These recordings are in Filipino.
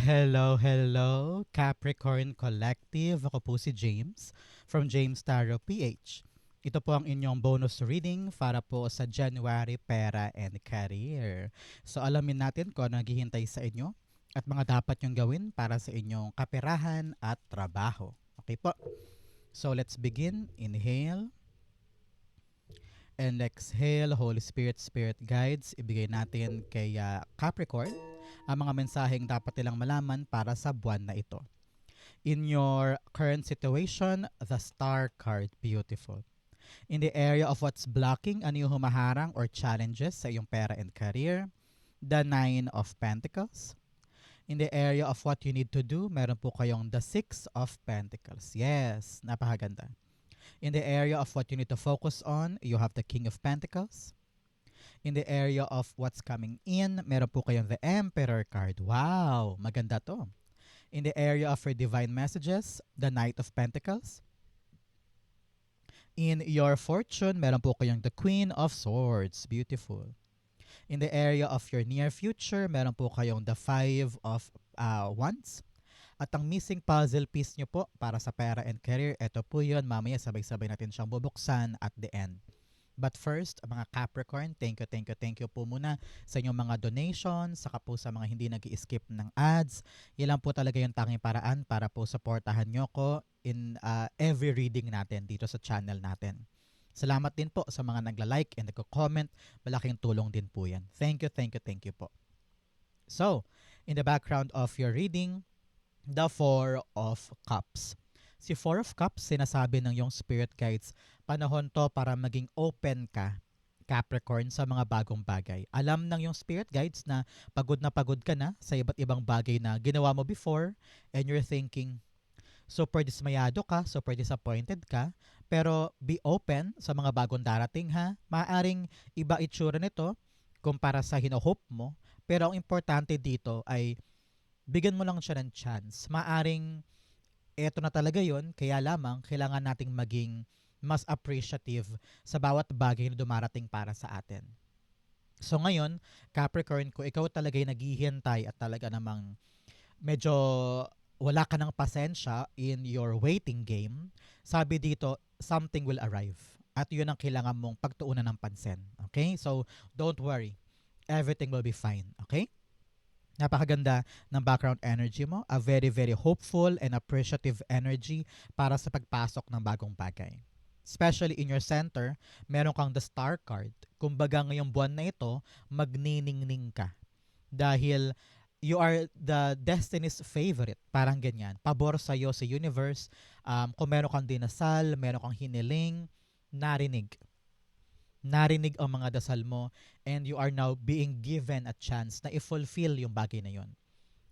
Hello, hello, Capricorn Collective. Ako po si James from James Tarot PH. Ito po ang inyong bonus reading para po sa January Pera and Career. So alamin natin kung ano naghihintay sa inyo at mga dapat nyong gawin para sa inyong kaperahan at trabaho. Okay po. So let's begin. Inhale and exhale. Holy Spirit, Spirit Guides, ibigay natin kay Capricorn ang mga mensaheng dapat nilang malaman para sa buwan na ito. In your current situation, the star card, beautiful. In the area of what's blocking, ano yung humaharang or challenges sa iyong pera and career, the Nine of Pentacles. In the area of what you need to do, meron po kayong the Six of Pentacles. Yes, napakaganda. In the area of what you need to focus on, you have the King of Pentacles. In the area of what's coming in, meron po kayong the Emperor card. Wow, maganda to. In the area of your divine messages, the Knight of Pentacles. In your fortune, meron po kayong the Queen of Swords. Beautiful. In the area of your near future, meron po kayong the Five of Wands. At ang missing puzzle piece nyo po para sa pera and career, ito po yun. Mamaya sabay-sabay natin siyang bubuksan at the end. But first, mga Capricorn, thank you po muna sa inyong mga donations, saka po sa mga hindi nag-skip ng ads. Yan lang po talaga yung tanging paraan para po supportahan nyo ko in every reading natin dito sa channel natin. Salamat din po sa mga nagla-like and nagko-comment. Malaking tulong din po yan. Thank you po. So, in the background of your reading, the Four of Cups. Si Four of Cups, sinasabi ng yung spirit guides, panahon to para maging open ka, Capricorn, sa mga bagong bagay. Alam ng yung spirit guides na pagod ka na sa iba't ibang bagay na ginawa mo before and you're thinking, super dismayado ka, super disappointed ka, pero be open sa mga bagong darating ha. Maaring iba itsura nito kumpara sa hinohope mo, pero ang importante dito ay bigyan mo lang siya ng chance. Maaring eto na talaga yon, kaya lamang kailangan nating maging mas appreciative sa bawat bagay na dumarating para sa atin. So ngayon, Capricorn, kung ikaw talaga ay naghihintay at talaga namang medyo wala ka ng pasensya in your waiting game, sabi dito, something will arrive. At yun ang kailangan mong pagtuunan ng pansin. Okay? So, don't worry. Everything will be fine. Okay? Napakaganda ng background energy mo. A very, very hopeful and appreciative energy para sa pagpasok ng bagong bagay. Especially in your center, meron kang the star card. Kumbaga ngayong buwan na ito, magniningning ka. Dahil you are the destiny's favorite. Parang ganyan. Pabor sa'yo sa universe. Kung meron kang dinasal, meron kang hiniling, narinig ang mga dasal mo and you are now being given a chance na i-fulfill yung bagay na yon.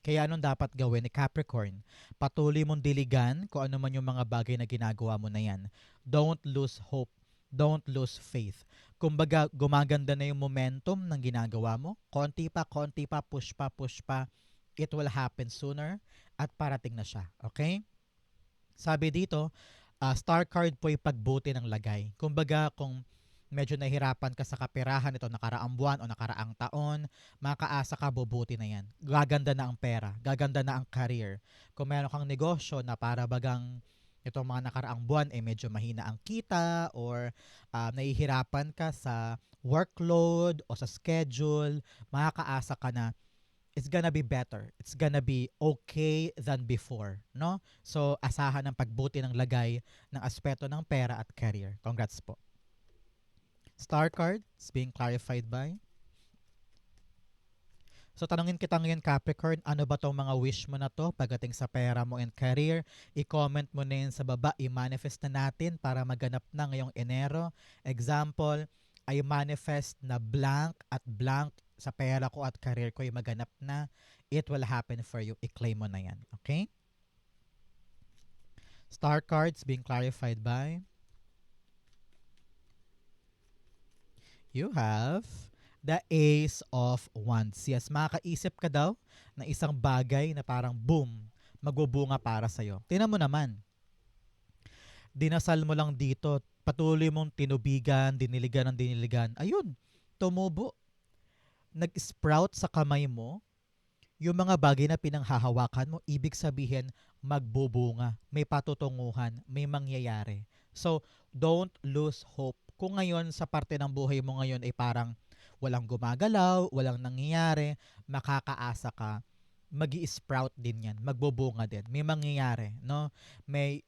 Kaya anong dapat gawin ni Capricorn? Patuloy mong diligan kung ano man yung mga bagay na ginagawa mo na yan. Don't lose hope. Don't lose faith. Kumbaga, gumaganda na yung momentum ng ginagawa mo. Konti pa, push pa. It will happen sooner at parating na siya. Okay? Sabi dito, star card po yung pagbuti ng lagay. Kumbaga, kung medyo nahirapan ka sa kaperahan ito nakaraang buwan o nakaraang taon, makaasa ka, bubuti na yan. Gaganda na ang pera, gaganda na ang career. Kung meron kang negosyo na para bagang itong mga nakaraang buwan medyo mahina ang kita or nahihirapan ka sa workload o sa schedule, makakaasa ka na it's gonna be better. It's gonna be okay than before, no? So, asahan ang pagbuti ng lagay ng aspeto ng pera at career. Congrats po. Star card is being clarified by. So tanungin kita ngayon, Capricorn, ano ba tong mga wish mo na to pagdating sa pera mo and career? I-comment mo na yun sa baba, i-manifest na natin para maganap na ngayong Enero. Example, I manifest na blank at blank sa pera ko at career ko ay maganap na. It will happen for you. I-claim mo na yan. Okay? Star cards being clarified by. You have the Ace of Wands. Yes, makakaisip ka daw na isang bagay na parang boom, magbubunga para sa'yo. Tingnan mo naman, dinasal mo lang dito, patuloy mong tinubigan, diniligan, ayun, tumubo. Nag-sprout sa kamay mo yung mga bagay na pinanghahawakan mo, ibig sabihin, magbubunga, may patutunguhan, may mangyayari. So, don't lose hope. Kung ngayon, sa parte ng buhay mo ngayon ay parang walang gumagalaw, walang nangyayari, makakaasa ka, magi-sprout din yan, magbubunga din, may mangyayari, no? May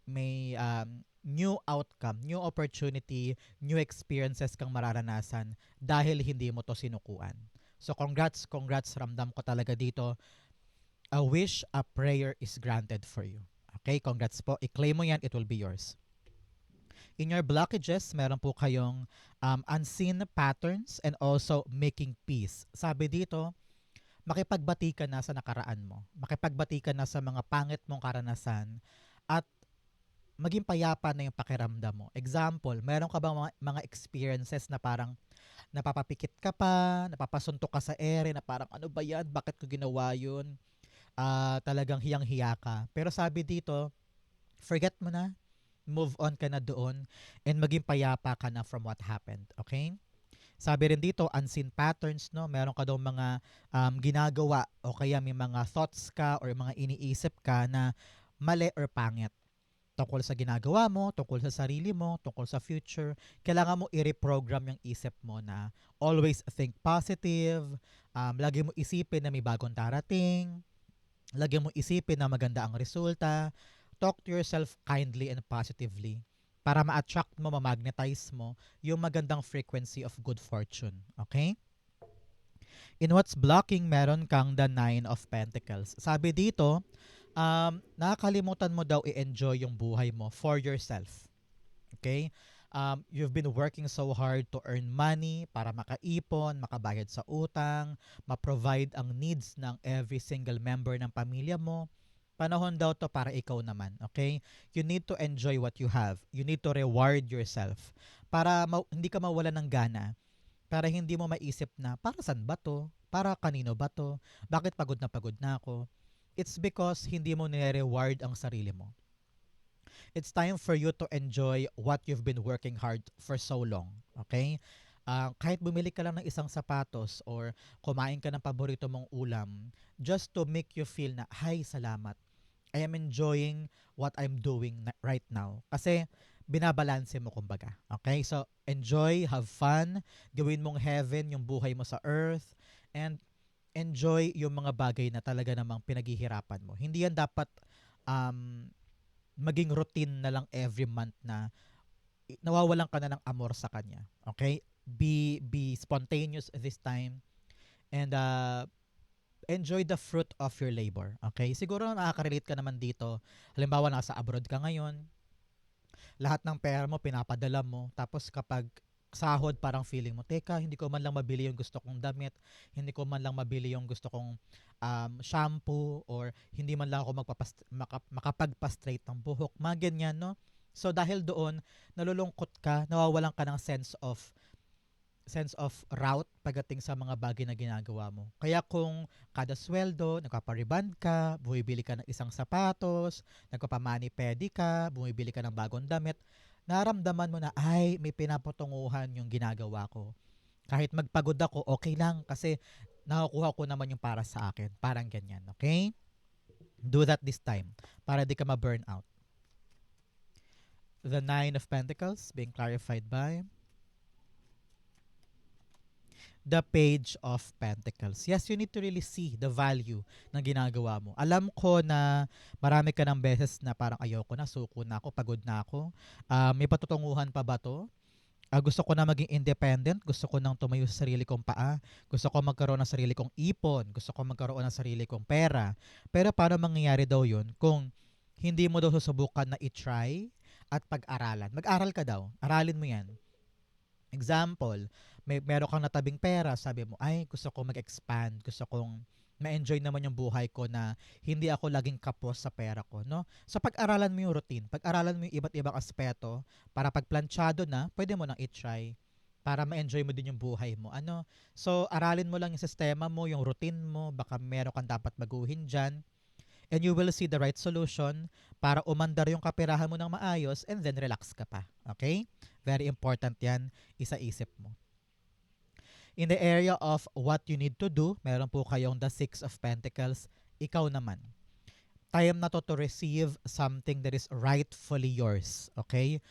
new outcome, new opportunity, new experiences kang mararanasan dahil hindi mo to sinukuan. So congrats, ramdam ko talaga dito. A wish, a prayer is granted for you. Okay, congrats po. I-claim mo yan, it will be yours. In your blockages, meron po kayong unseen patterns and also making peace. Sabi dito, makipagbati ka na sa nakaraan mo. Makipagbati ka na sa mga pangit mong karanasan at maging payapa na yung pakiramdam mo. Example, meron ka bang mga experiences na parang napapapikit ka pa, napapasuntok ka sa ere na parang ano ba yan, bakit ko ginawa yun? Talagang hiyang-hiya ka. Pero sabi dito, forget mo na, move on ka na doon, and maging payapa ka na from what happened. Okay? Sabi rin dito, unseen patterns, no? Meron ka daw mga ginagawa o kaya may mga thoughts ka or mga iniisip ka na mali or pangit tungkol sa ginagawa mo, tungkol sa sarili mo, tungkol sa future. Kailangan mo i-reprogram yung isip mo na always think positive, lagi mo isipin na may bagong darating, lagi mo isipin na maganda ang resulta. Talk to yourself kindly and positively para ma-attract mo, ma-magnetize mo yung magandang frequency of good fortune. Okay? In what's blocking, meron kang the Nine of Pentacles. Sabi dito, nakakalimutan mo daw i-enjoy yung buhay mo for yourself. Okay? You've been working so hard to earn money para makaipon, makabayad sa utang, ma-provide ang needs ng every single member ng pamilya mo. Panahon daw to para ikaw naman, okay? You need to enjoy what you have. You need to reward yourself para hindi ka mawala ng gana. Para hindi mo maisip na, para saan ba to? Para kanino ba to? Bakit pagod na ako? It's because hindi mo nire-reward ang sarili mo. It's time for you to enjoy what you've been working hard for so long. Okay? Kahit bumili ka lang ng isang sapatos or kumain ka ng paborito mong ulam, just to make you feel na, hi, salamat. I am enjoying what I'm doing right now. Kasi binabalanse mo kumbaga. Okay? So, enjoy, have fun, gawin mong heaven yung buhay mo sa earth, and enjoy yung mga bagay na talaga namang pinaghihirapan mo. Hindi yan dapat um, maging routine na lang every month na nawawalan ka na ng amor sa kanya. Okay? Be spontaneous this time and enjoy the fruit of your labor. Okay? Siguro nakaka-relate ka naman dito. Halimbawa, nasa abroad ka ngayon, lahat ng pera mo pinapadala mo, tapos kapag sahod parang feeling mo, teka, hindi ko man lang mabili yung gusto kong damit, hindi ko man lang mabili yung gusto kong shampoo, or hindi man lang ako makapagpa-straight ng buhok, mga ganyan, no? So dahil doon, nalulungkot ka, nawawalan ka ng sense of route pagdating sa mga bagay na ginagawa mo. Kaya kung kada sweldo, nagpapariband ka, bumibili ka ng isang sapatos, nagpapamani-pedi ka, bumibili ka ng bagong damit, naramdaman mo na, ay, may pinapatunguhan yung ginagawa ko. Kahit magpagod ako, okay lang kasi nakukuha ko naman yung para sa akin. Parang ganyan, okay? Do that this time para di ka ma-burn out. The Nine of Pentacles being clarified by the Page of Pentacles. Yes, you need to really see the value ng ginagawa mo. Alam ko na marami ka ng beses na parang ayoko na, suko na ako, pagod na ako. May patutunguhan pa ba to? Gusto ko na maging independent, gusto ko nang tumayo sa sarili kong paa, gusto ko magkaroon ng sarili kong ipon, gusto ko magkaroon ng sarili kong pera. Pero paano mangyayari daw yun kung hindi mo daw susubukan na i-try at pag-aralan? Mag-aral ka daw, aralin mo yan. Example, meron kang natabing pera, sabi mo, ay, gusto ko mag-expand, gusto kong ma-enjoy naman yung buhay ko na hindi ako laging kapos sa pera ko, no? So pag-aralan mo yung routine, pag-aralan mo yung iba't ibang aspeto para pag planchado na, pwede mo nang i-try para ma-enjoy mo din yung buhay mo. Ano? So aralin mo lang yung sistema mo, yung routine mo, baka meron kang dapat baguhin dyan, and you will see the right solution para umandar yung kaperahan mo ng maayos and then relax ka pa. Okay? Very important yan, isa-isip mo. In the area of what you need to do, meron po kayong the Six of Pentacles. Ikaw naman, time na to receive something that is rightfully yours. Okay?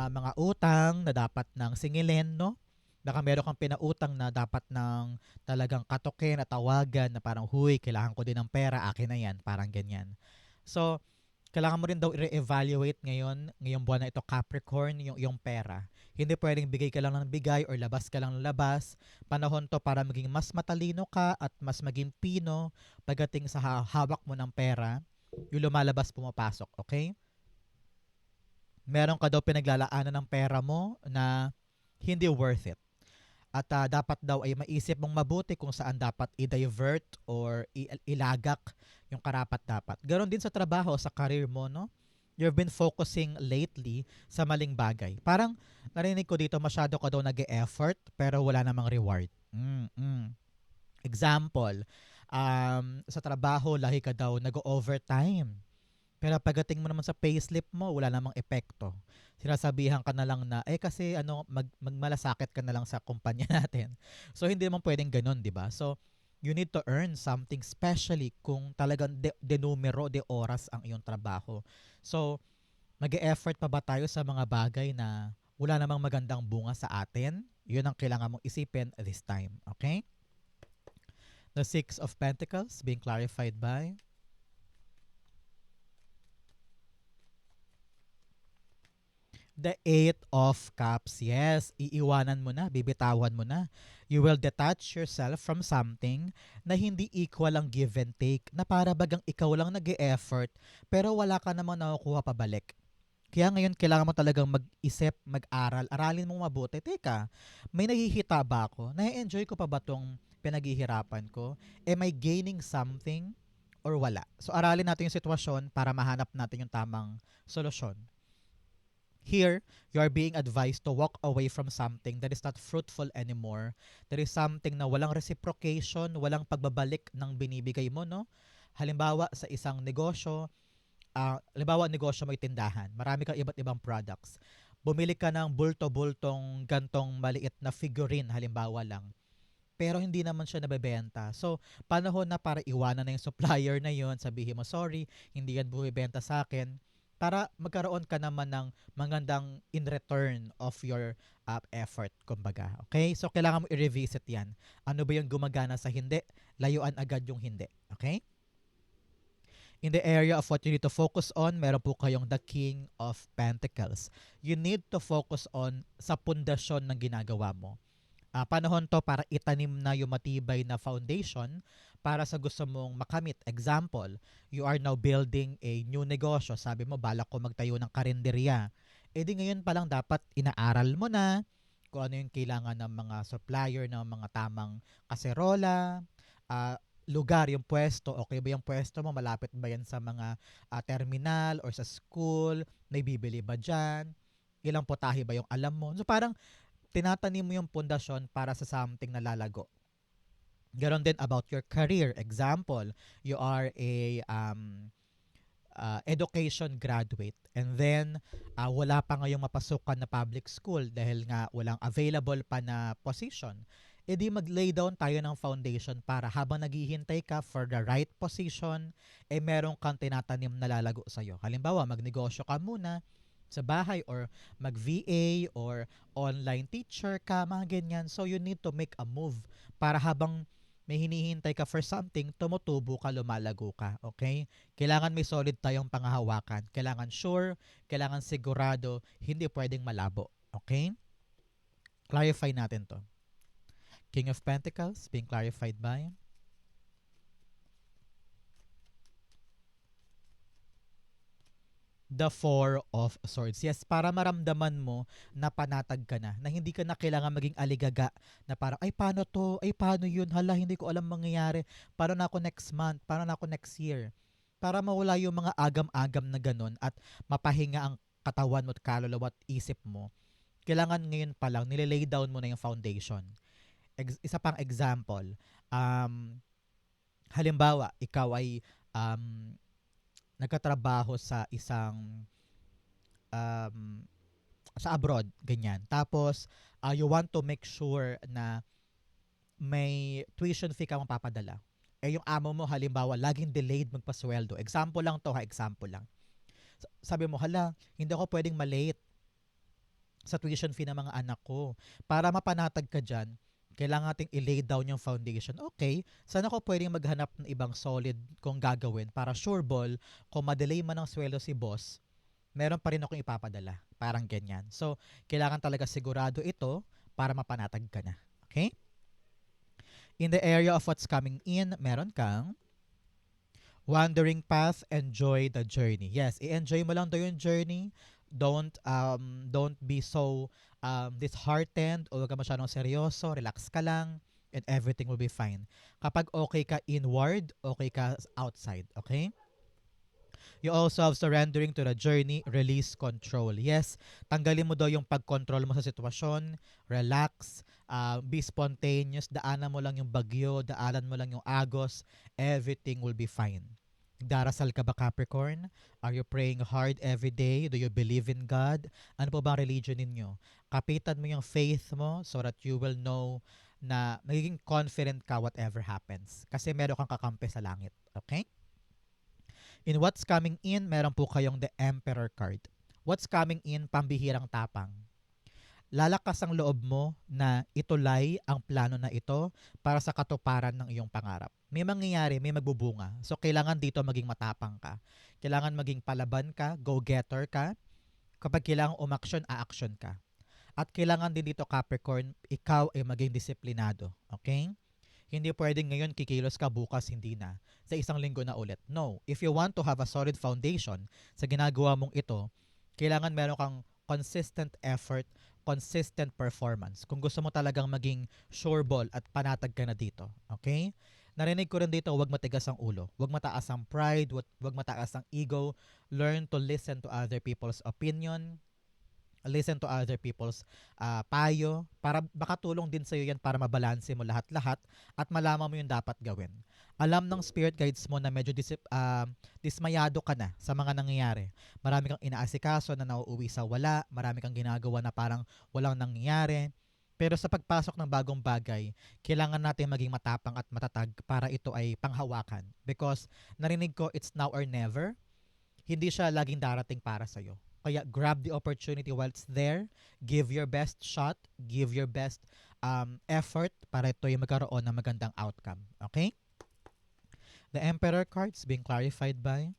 Mga utang na dapat nang singilin, no? Baka meron kang pinautang na dapat nang talagang katukin at tawagan na parang, huy, kailangan ko din ng pera, akin na yan. Parang ganyan. So, kailangan mo rin daw i-reevaluate ngayon, ngayong buwan na ito, Capricorn, yung pera. Hindi pwedeng bigay ka lang ng bigay or labas ka lang ng labas. Panahon to para maging mas matalino ka at mas maging pino pagdating sa hawak mo ng pera, yung lumalabas pumapasok, okay? Meron ka daw pinaglalaanan ng pera mo na hindi worth it. At dapat daw ay maisip mong mabuti kung saan dapat i-divert or ilagak yung karapat-dapat. Ganon din sa trabaho, sa career mo, no? You've been focusing lately sa maling bagay. Parang narinig ko dito, masyado ka daw nag-e-effort pero wala namang reward. Example, sa trabaho, lahi ka daw nag-overtime. Pero pagdating mo naman sa payslip mo, wala namang epekto. Sinasabihan ka na lang na, kasi magmalasakit ka na lang sa kumpanya natin. So, hindi naman pwedeng ganun, di ba? So, you need to earn something, especially kung talagang de numero, de oras ang iyong trabaho. So, mag-e-effort pa ba tayo sa mga bagay na wala namang magandang bunga sa atin? Yun ang kailangan mong isipin this time. Okay? The Six of Pentacles being clarified by the Eight of Cups. Yes, iiwanan mo na, bibitawan mo na. You will detach yourself from something na hindi equal ang give and take, na para bagang ikaw lang nag-e-effort pero wala ka namang nakukuha pabalik. Kaya ngayon, kailangan mo talagang mag-isip, mag-aral, aralin mong mabuti. Teka, may nahihita ba ako? Nai-enjoy ko pa ba itong pinaghihirapan ko? Am I gaining something or wala? So, aralin natin yung sitwasyon para mahanap natin yung tamang solusyon. Here, you are being advised to walk away from something that is not fruitful anymore. There is something na walang reciprocation, walang pagbabalik ng binibigay mo, no? Halimbawa, sa isang negosyo, halimbawa, negosyo may tindahan. Marami kang iba't ibang products. Bumili ka ng bulto-bultong gantong maliit na figurine, halimbawa lang. Pero hindi naman siya nabebenta. So, panahon na para iwanan na yung supplier na yon, sabihin mo, sorry, hindi yan bumibenta sa akin, para magkaroon ka naman ng magandang in return of your effort, kumbaga. Okay? So, kailangan mo i-revisit yan. Ano ba yung gumagana sa hindi? Layuan agad yung hindi. Okay? In the area of what you need to focus on, meron po kayong the King of Pentacles. You need to focus on sa pundasyon ng ginagawa mo. Panahon to para itanim na yung matibay na foundation para sa gusto mong makamit. Example, you are now building a new negosyo. Sabi mo, balak ko magtayo ng karinderya. Di ngayon pa lang dapat inaaral mo na kung ano yung kailangan ng mga supplier, ng mga tamang kaserola, lugar, yung pwesto. Okay ba yung pwesto mo? Malapit ba yan sa mga terminal or sa school? May bibili ba dyan? Ilang potahe ba yung alam mo? So parang tinatanim mo yung pundasyon para sa something na lalago. Ganon din about your career. Example, you are a education graduate and then wala pa ngayong mapasukan na public school dahil nga walang available pa na position. Di mag-lay down tayo ng foundation para habang naghihintay ka for the right position, meron kang tinatanim na lalago sa'yo. Halimbawa, magnegosyo ka muna sa bahay or mag-VA or online teacher ka, mga ganyan. So, you need to make a move para habang may hinihintay ka for something, tumutubo ka, lumalago ka. Okay? Kailangan may solid tayong pangahawakan. Kailangan sure, kailangan sigurado, hindi pwedeng malabo. Okay? Clarify natin to. King of Pentacles being clarified by the Four of Swords. Yes, para maramdaman mo na panatag ka na hindi ka na kailangan maging aligaga na parang, ay paano to, ay paano yun, hala hindi ko alam mangyayari, paano na ako next month, paano na ako next year. Para mawala yung mga agam-agam na ganun at mapahinga ang katawan mo at kaluluwa at isip mo, kailangan ngayon pa lang nililay down mo na yung foundation. Isa pang example, halimbawa, ikaw ay nagkatrabaho sa isang sa abroad, ganyan. Tapos, you want to make sure na may tuition fee ka mapapadala. Eh yung amo mo halimbawa laging delayed magpasweldo. Example lang to ha, example lang. Sabi mo, hala, hindi ako pwedeng malate sa tuition fee ng mga anak ko. Para mapanatag ka dyan, kailangan nating i-lay down yung foundation. Okay, saan ako pwedeng maghanap ng ibang solid kung gagawin para sure ball, kung madelay man ang sweldo si boss, meron pa rin akong ipapadala. Parang ganyan. So, kailangan talaga sigurado ito para mapanatag ka na. Okay? In the area of what's coming in, meron kang wandering path, enjoy the journey. Yes, i-enjoy mo lang daw yung journey. Don't be so disheartened o wag ka masyadong seryoso. Relax ka lang and everything will be fine. Kapag okay ka inward, okay ka outside. Okay? You also have surrendering to the journey, release control. Yes, tanggalin mo daw yung pag-control mo sa sitwasyon, relax, be spontaneous, daanan mo lang yung bagyo, daanan mo lang yung agos, everything will be fine. Darasal ka ba, Capricorn? Are you praying hard every day? Do you believe in God? Ano po ba ang religion ninyo? Kapitan mo yung faith mo so that you will know na magiging confident ka whatever happens. Kasi meron kang kakampi sa langit. Okay? In what's coming in, meron po kayong the Emperor card. What's coming in, pambihirang tapang. Lalakas ang loob mo na itulay ang plano na ito para sa katuparan ng iyong pangarap. May mangyayari, may magbubunga. So, kailangan dito maging matapang ka. Kailangan maging palaban ka, go-getter ka. Kapag kailangan umaksyon, aaksyon ka. At kailangan din dito, Capricorn, ikaw ay maging disiplinado. Okay? Hindi pwedeng ngayon kikilos ka, bukas hindi na. Sa isang linggo na ulit. No. If you want to have a solid foundation sa ginagawa mong ito, kailangan meron kang consistent effort, consistent performance. Kung gusto mo talagang maging sure ball at panatag ka na dito. Okay? Narinig ko rin dito, huwag matigas ang ulo. Huwag mataas ang pride, huwag mataas ang ego. Learn to listen to other people's opinion. Listen to other people's payo para makatulong din sa iyo yan para mabalanse mo lahat-lahat at malaman mo yung dapat gawin. Alam ng spirit guides mo na medyo dismayado ka na sa mga nangyayari. Marami kang inaasikaso na nauuwi sa wala, marami kang ginagawa na parang walang nangyayari. Pero sa pagpasok ng bagong bagay, kailangan natin maging matapang at matatag para ito ay panghawakan. Because narinig ko, it's now or never. Hindi siya laging darating para sa'yo. Kaya grab the opportunity while it's there. Give your best shot. Give your best effort para ito yung magkaroon ng magandang outcome. Okay? The Emperor cards being clarified by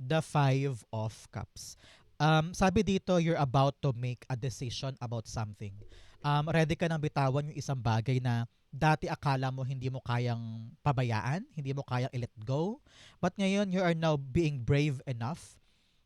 the Five of Cups. Sabi dito, you're about to make a decision about something. Ready ka nang bitawan yung isang bagay na dati akala mo hindi mo kayang pabayaan, hindi mo kayang i-let go. But ngayon, you are now being brave enough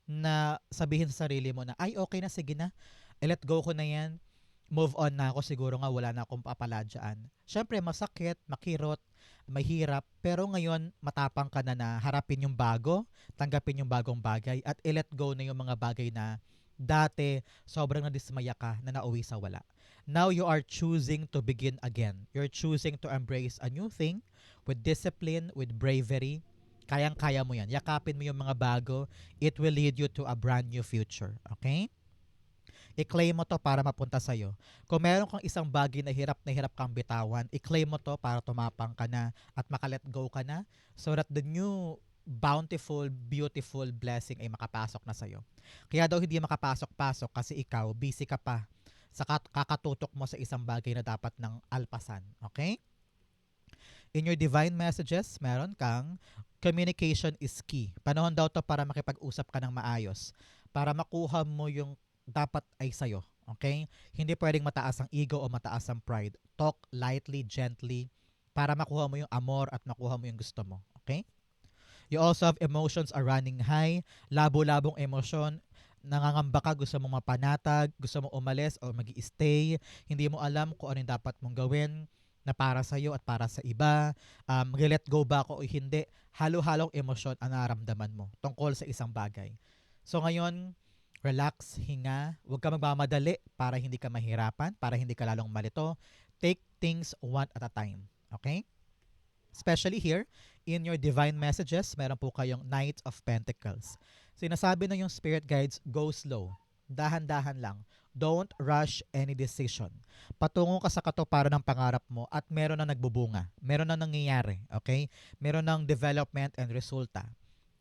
na sabihin sa sarili mo na, ay okay na, sige na, i-let go ko na yan. Move on na ako, siguro nga wala na akong papala dyan. Siyempre, masakit, makirot, mahirap, pero ngayon, matapang ka na harapin yung bago, tanggapin yung bagong bagay, at i-let go na yung mga bagay na dati sobrang nadismaya ka na nauwi sa wala. Now you are choosing to begin again. You're choosing to embrace a new thing with discipline, with bravery. Kayang-kaya mo yan. Yakapin mo yung mga bago. It will lead you to a brand new future. Okay? I-claim mo to para mapunta sa'yo. Kung meron kang isang bagay na hirap kang bitawan, i-claim mo to para tumapang ka na at makalet go ka na so that the new bountiful, beautiful blessing ay makapasok na sa'yo. Kaya daw hindi makapasok-pasok kasi ikaw, busy ka pa sa kakatutok mo sa isang bagay na dapat ng alpasan. Okay? In your divine messages, meron kang communication is key. Panahon daw to para makipag-usap ka ng maayos. Para makuha mo yung dapat ay sa'yo. Okay? Hindi pwedeng mataas ang ego o mataas ang pride. Talk lightly, gently, para makuha mo yung amor at makuha mo yung gusto mo. Okay? You also have emotions are running high. Labo-labong emosyon. Nangangamba ka, gusto mong mapanatag, gusto mong umalis o mag-i-stay. Hindi mo alam kung ano yung dapat mong gawin na para sa'yo at para sa iba. Mag-let go ba ako o hindi. Halo-halong emosyon ang nararamdaman mo tungkol sa isang bagay. So ngayon, relax, hinga, huwag ka magmamadali para hindi ka mahirapan, para hindi ka lalong malito. Take things one at a time. Okay? Especially here, in your divine messages, meron po kayong Knight of Pentacles. Sinasabi na yung spirit guides, go slow. Dahan-dahan lang. Don't rush any decision. Patungo ka sa katuparan ng pangarap mo at meron na nagbubunga. Meron na nangyayari, okay? Meron ng development and resulta.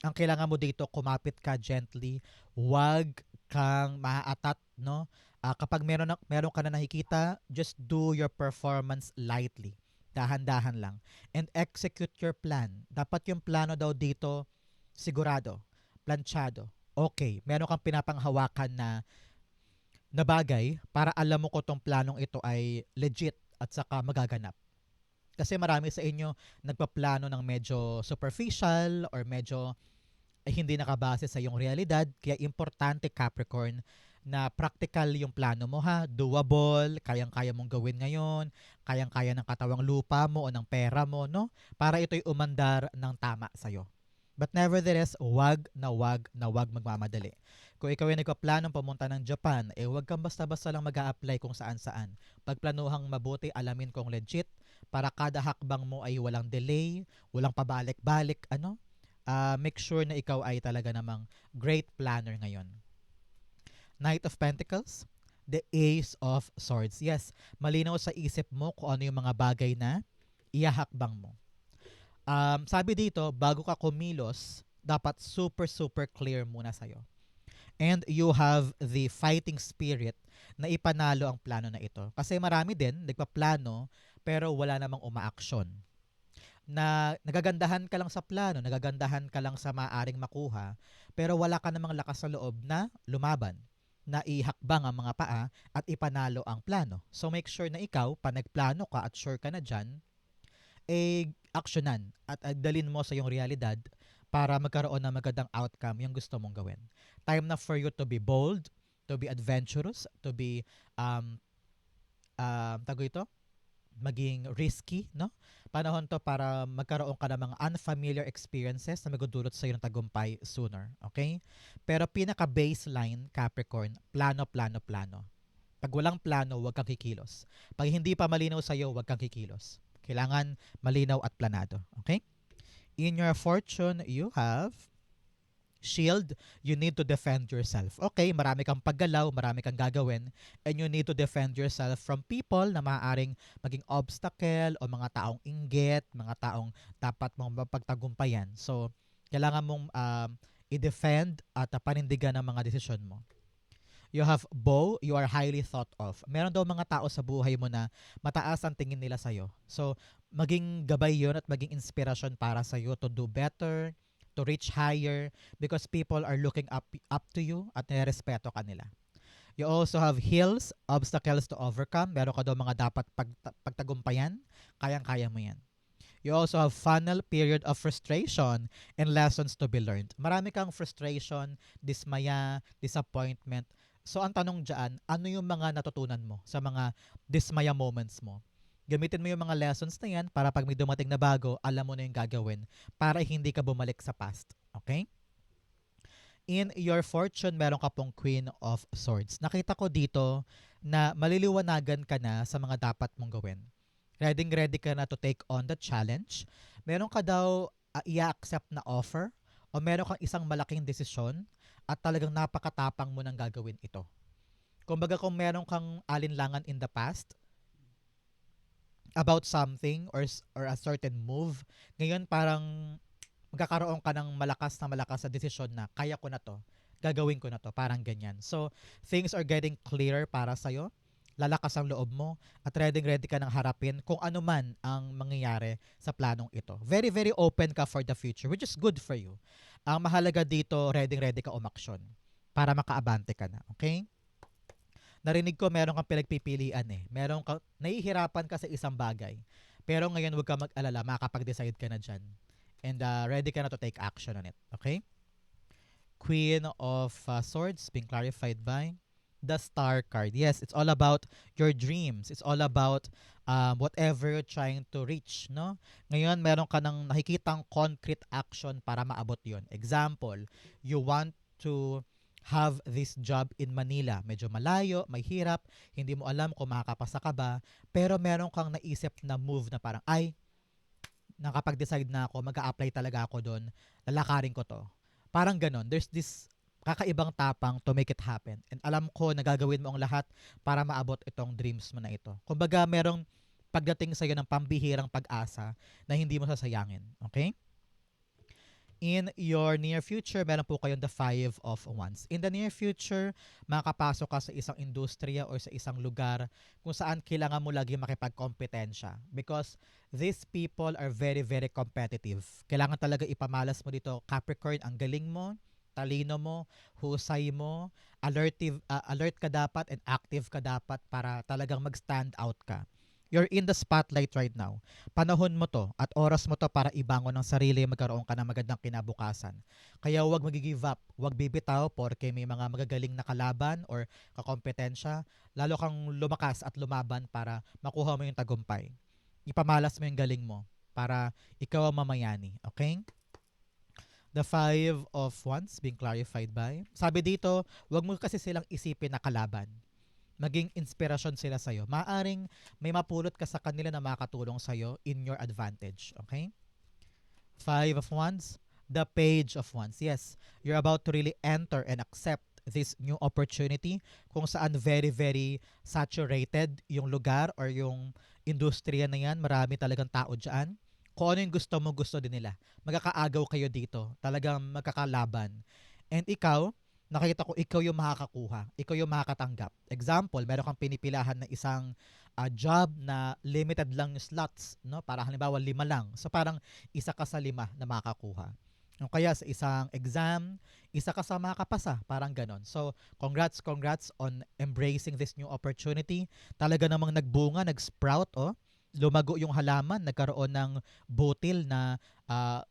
Ang kailangan mo dito, kumapit ka gently. Huwag kang maaatat, no? Kapag meron ka na nakikita, just do your performance lightly. Dahan-dahan lang. And execute your plan. Dapat yung plano daw dito, sigurado, planchado. Okay, meron kang pinapanghawakan na bagay para alam mo ko tong planong ito ay legit at saka magaganap. Kasi marami sa inyo nagpaplano ng medyo superficial or medyo hindi nakabase sa iyong realidad. Kaya importante, Capricorn, na practical yung plano mo ha. Doable, kayang-kaya mong gawin ngayon, kayang-kaya ng katawang lupa mo o ng pera mo, no? Para ito'y umandar ng tama sa'yo. But nevertheless, wag magmamadali. Kung ikaw ay nagpaplanong pumunta ng Japan, wag kang basta-basta lang mag-a-apply kung saan-saan. Pagplanuhang mabuti, alamin kung legit, para kada hakbang mo ay walang delay, walang pabalik-balik, make sure na ikaw ay talaga namang great planner ngayon. Knight of Pentacles, the Ace of Swords. Yes, malinaw sa isip mo kung ano yung mga bagay na ihahakbang mo. Sabi dito, bago ka kumilos, dapat super super clear muna sa'yo. And you have the fighting spirit na ipanalo ang plano na ito. Kasi marami din, nagpaplano, pero wala namang umaaksyon. Na nagagandahan ka lang sa plano, nagagandahan ka lang sa maaring makuha, pero wala ka namang lakas sa loob na lumaban, na ihakbang ang mga paa at ipanalo ang plano. So make sure na ikaw, pa nagplano ka at sure ka na dyan, aksyonan at dalin mo sa iyong realidad para magkaroon ng magandang outcome yung gusto mong gawin. Time na for you to be bold, to be adventurous, to be maging risky, no? Panahon to para magkaroon ka ng mga unfamiliar experiences na magdudulot sa iyo ng tagumpay sooner, okay? Pero pinaka-baseline, Capricorn, plano, plano, plano. Pag walang plano, huwag kang kikilos. Pag hindi pa malinaw sa iyo, huwag kang kikilos. Kailangan malinaw at planado, okay? In your fortune, you have shield, you need to defend yourself. Okay, marami kang paggalaw, marami kang gagawin, and you need to defend yourself from people na maaaring maging obstacle o mga taong inggit, mga taong dapat mong mapagtagumpayan. So, kailangan mong i-defend at panindigan ang mga desisyon mo. You have bow, you are highly thought of. Meron daw mga tao sa buhay mo na mataas ang tingin nila sa'yo. So, maging gabay yun at maging inspirasyon para sa'yo to do better, to reach higher, because people are looking up to you at nirespeto ka nila. You also have hills, obstacles to overcome. Meron ka daw mga dapat pagtagumpayan. Kayang-kaya mo yan. You also have funnel, period of frustration, and lessons to be learned. Marami kang frustration, dismaya, disappointment. So ang tanong dyan, ano yung mga natutunan mo sa mga dismaya moments mo? Gamitin mo yung mga lessons na yan para pag may dumating na bago, alam mo na yung gagawin para hindi ka bumalik sa past. Okay? In your fortune, meron ka pong Queen of Swords. Nakita ko dito na maliliwanagan ka na sa mga dapat mong gawin. Ready ka na to take on the challenge. Meron ka daw i-accept na offer o meron kang isang malaking desisyon at talagang napakatapang mo nang gagawin ito. Kumbaga kung meron kang alinlangan in the past about something or a certain move, ngayon parang magkakaroon ka ng malakas na desisyon na kaya ko na to, gagawin ko na to, parang ganyan. So, things are getting clear para sa'yo, lalakas ang loob mo, at ready ka nang harapin kung ano man ang mangyayari sa planong ito. Very, very open ka for the future, which is good for you. Ang mahalaga dito, ready ka umaksyon para makaabante ka na, okay? Narinig ko meron kang pinagpipilian Meron kang, nahihirapan ka sa isang bagay. Pero ngayon huwag ka mag-alala, makakapag-decide ka na dyan. And ready ka na to take action on it. Okay? Queen of Swords being clarified by the Star card. Yes, it's all about your dreams. It's all about whatever you're trying to reach, no? Ngayon, meron ka nang nakikitang concrete action para maabot yon. Example, you want to have this job in Manila. Medyo malayo, may hirap, hindi mo alam kung makakapasa ka ba, pero meron kang naisip na move na parang, ay, nakapag-decide na ako, mag-a-apply talaga ako doon, lalakarin ko to. Parang ganon. There's this kakaibang tapang to make it happen. And alam ko na gagawin mo ang lahat para maabot itong dreams mo na ito. Kumbaga, merong pagdating sa'yo ng pambihirang pag-asa na hindi mo sasayangin. Okay? In your near future, meron po kayong the Five of Wands. In the near future, makakapasok ka sa isang industriya or sa isang lugar kung saan kailangan mo lagi makipagkompetensya. Because these people are very, very competitive. Kailangan talaga ipamalas mo dito, Capricorn, ang galing mo, talino mo, husay mo, alert ka dapat and active ka dapat para talagang mag-stand out ka. You're in the spotlight right now. Panahon mo to at oras mo to para ibangon ng sarili, magkaroon ka ng magandang kinabukasan. Kaya huwag mag-give up, huwag bibitaw porke may mga magagaling na kalaban or kakompetensya. Lalo kang lumakas at lumaban para makuha mo yung tagumpay. Ipamalas mo yung galing mo para ikaw ang mamayani. Okay? The Five of Wands being clarified by. Sabi dito, huwag mo kasi silang isipin na kalaban, maging inspirasyon sila sa'yo. Maaring may mapulot ka sa kanila na makatulong sa'yo in your advantage. Okay? Five of Wands, the Page of Wands. Yes, you're about to really enter and accept this new opportunity kung saan very, very saturated yung lugar or yung industriya na yan. Marami talagang tao dyan. Kung ano yung gusto mo, gusto din nila. Magkakaagaw kayo dito. Talagang magkakalaban. And ikaw, nakita ko ikaw yung makakakuha, ikaw yung makakatanggap. Example, meron kang pinipilahan na isang job na limited lang yung slots, no? Para halimbawa 5 lang. So parang isa ka sa 5 na makakuha. O kaya sa isang exam, isa ka sa makakapasa, parang ganon. So, congrats on embracing this new opportunity. Talaga namang nagbunga, nag-sprout, oh. Lumago yung halaman, nagkaroon ng butil na uh,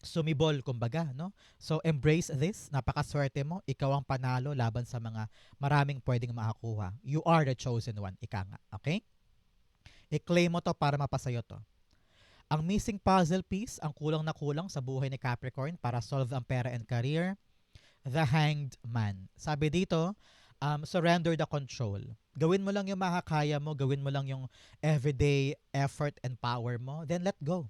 sumibol kumbaga, no? So embrace this, napakaswerte mo, ikaw ang panalo laban sa mga maraming pwedeng makakuha. You are the chosen one, ika nga, okay? I-claim mo to para mapasayo to. Ang missing puzzle piece, ang kulang na kulang sa buhay ni Capricorn para solve ang pera and career, the Hanged Man. Sabi dito, surrender the control. Gawin mo lang yung makakaya mo, gawin mo lang yung everyday effort and power mo, then let go.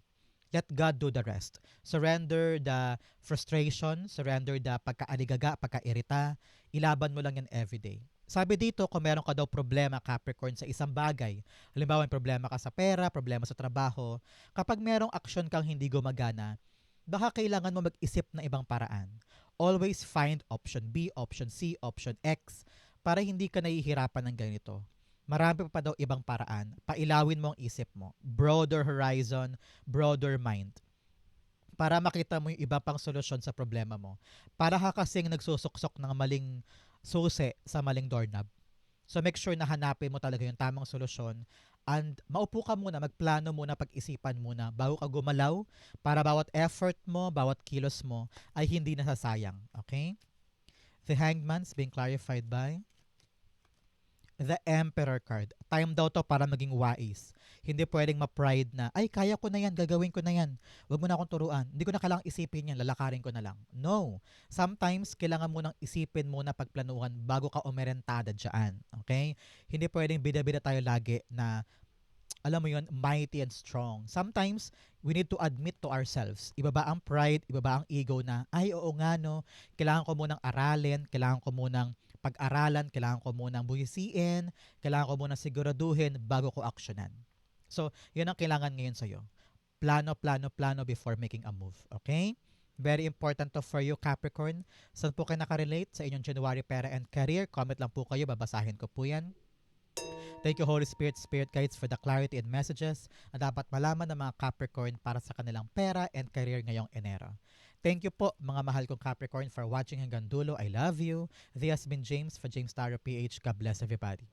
Let God do the rest. Surrender the frustration, surrender the pagkaaligaga, pagkairita. Ilaban mo lang yan everyday. Sabi dito, kung meron ka daw problema, Capricorn, sa isang bagay, halimbawa may problema ka sa pera, problema sa trabaho, kapag merong action kang hindi gumagana, baka kailangan mo mag-isip ng ibang paraan. Always find option B, option C, option X para hindi ka nahihirapan ng ganito. Marami pa daw ibang paraan. Pailawin mo ang isip mo. Broader horizon, broader mind. Para makita mo yung iba pang solusyon sa problema mo. Para ka kasing nagsusuksok ng maling susi sa maling doorknob. So make sure na hanapin mo talaga yung tamang solusyon and maupo ka muna, magplano muna, pag-isipan muna bago ka gumalaw para bawat effort mo, bawat kilos mo ay hindi nasasayang. Okay? The Hangman's being clarified by the Emperor card. Time daw to para maging wise. Hindi pwedeng ma-pride na, ay, kaya ko na yan, gagawin ko na yan. Huwag mo na akong turuan. Hindi ko na kailangang isipin yan, lalakarin ko na lang. No. Sometimes, kailangan mo nang isipin muna pagplanuhan bago ka umerentada dyan. Okay? Hindi pwedeng bida-bida tayo lagi na, alam mo yun, mighty and strong. Sometimes, we need to admit to ourselves. Ibaba ang pride, ibaba ang ego na, ay, oo nga no, kailangan ko munang aralin, kailangan ko munang pag-aralan, kailangan ko munang buhisiin, kailangan ko munang siguraduhin bago ko aksyonan. So, yun ang kailangan ngayon sa'yo. Plano, plano, plano before making a move. Okay? Very important to for you, Capricorn. Saan po kayo nakarelate sa inyong January pera and career? Comment lang po kayo, babasahin ko po yan. Thank you, Holy Spirit, Spirit Guides, for the clarity and messages na dapat malaman ng mga Capricorn para sa kanilang pera and career ngayong Enero. Thank you po, mga mahal kong Capricorn, for watching hanggang dulo. I love you. This has been James for James Taro PH. God bless everybody.